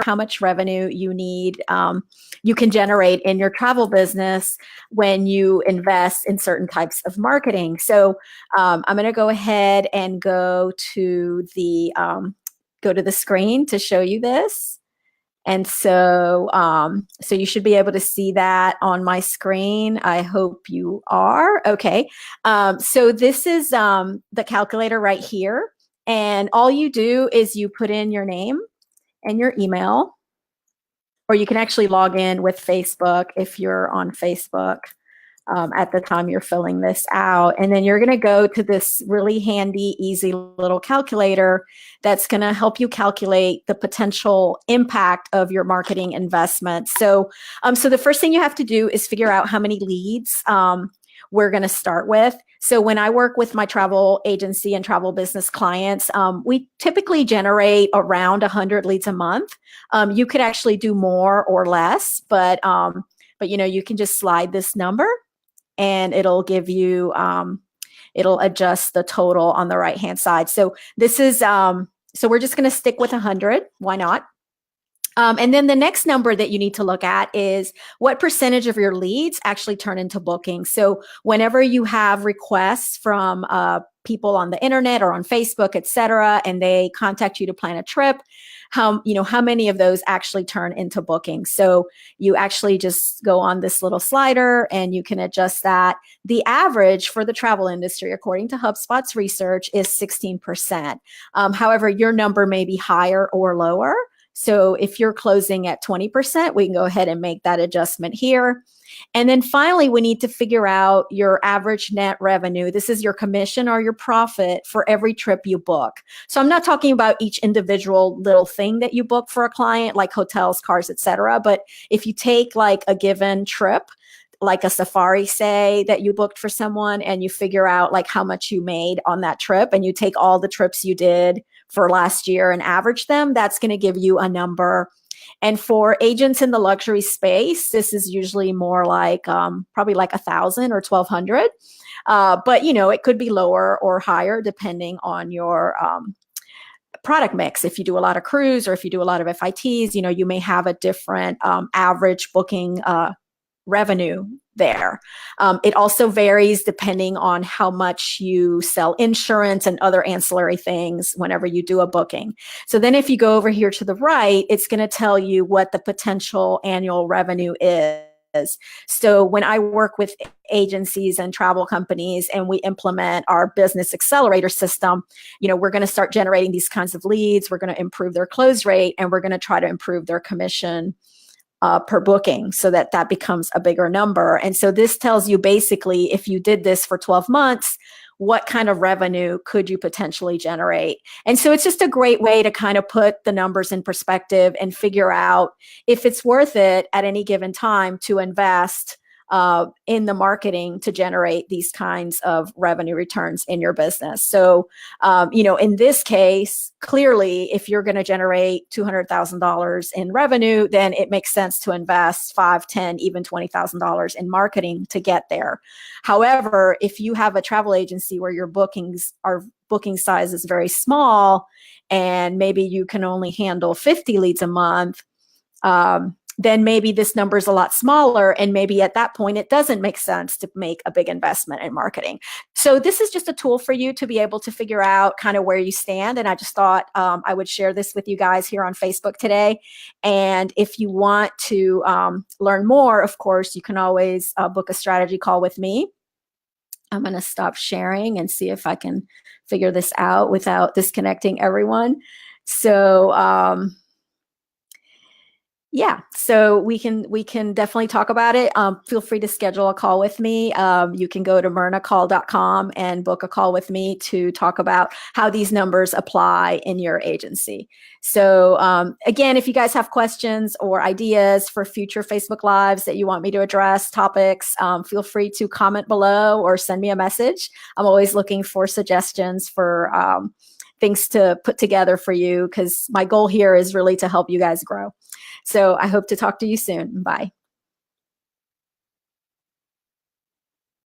how much revenue you need, you can generate in your travel business when you invest in certain types of marketing. So I'm going to go ahead and go to the screen to show you this. And so, so you should be able to see that on my screen. I hope you are. Okay. So this is the calculator right here. And all you do is you put in your name and your email, or you can actually log in with Facebook if you're on Facebook at the time you're filling this out. And then you're going to go to this really handy, easy little calculator that's going to help you calculate the potential impact of your marketing investment. So, so the first thing you have to do is figure out how many leads we're going to start with. So when I work with my travel agency and travel business clients, we typically generate around 100 leads a month. You could actually do more or less, but you know, you can just slide this number and it'll give you, it'll adjust the total on the right-hand side. So this is, so we're just going to stick with 100. Why not? And then the next number that you need to look at is what percentage of your leads actually turn into bookings. So whenever you have requests from people on the internet or on Facebook, et cetera, and they contact you to plan a trip, how many of those actually turn into bookings. So you actually just go on this little slider and you can adjust that. The average for the travel industry, according to HubSpot's research, is 16%. However, your number may be higher or lower. So if you're closing at 20%, we can go ahead and make that adjustment here. And then finally, we need to figure out your average net revenue. This is your commission or your profit for every trip you book. So I'm not talking about each individual little thing that you book for a client, like hotels, cars, et cetera. But if you take like a given trip, like a safari, say, that you booked for someone, and you figure out like how much you made on that trip, and you take all the trips you did for last year and average them, that's going to give you a number. And for agents in the luxury space, this is usually more like probably like 1,000 or 1,200. But you know, it could be lower or higher depending on your product mix. If you do a lot of cruise or if you do a lot of FITs, you know, you may have a different average booking revenue there. It also varies depending on how much you sell insurance and other ancillary things whenever you do a booking. So then if you go over here to the right, it's going to tell you what the potential annual revenue is. So when I work with agencies and travel companies and we implement our business accelerator system, you know, we're going to start generating these kinds of leads. We're going to improve their close rate, and we're going to try to improve their commission per booking so that that becomes a bigger number. And so this tells you basically, if you did this for 12 months, what kind of revenue could you potentially generate? And so it's just a great way to kind of put the numbers in perspective and figure out if it's worth it at any given time to invest in the marketing to generate these kinds of revenue returns in your business. So, you know, in this case, clearly, if you're going to generate $200,000 in revenue, then it makes sense to invest $5, $10, even $20,000 in marketing to get there. However, if you have a travel agency where your booking size is very small, and maybe you can only handle 50 leads a month, then maybe this number is a lot smaller, and maybe at that point it doesn't make sense to make a big investment in marketing. So this is just a tool for you to be able to figure out kind of where you stand, and I just thought I would share this with you guys here on Facebook today. And if you want to learn more, of course, you can always book a strategy call with me. I'm going to stop sharing and see if I can figure this out without disconnecting everyone. So yeah, so we can definitely talk about it. Feel free to schedule a call with me. You can go to myrnacall.com and book a call with me to talk about how these numbers apply in your agency. So again, if you guys have questions or ideas for future Facebook Lives that you want me to address, topics, feel free to comment below or send me a message. I'm always looking for suggestions for things to put together for you, because my goal here is really to help you guys grow. So I hope to talk to you soon. Bye.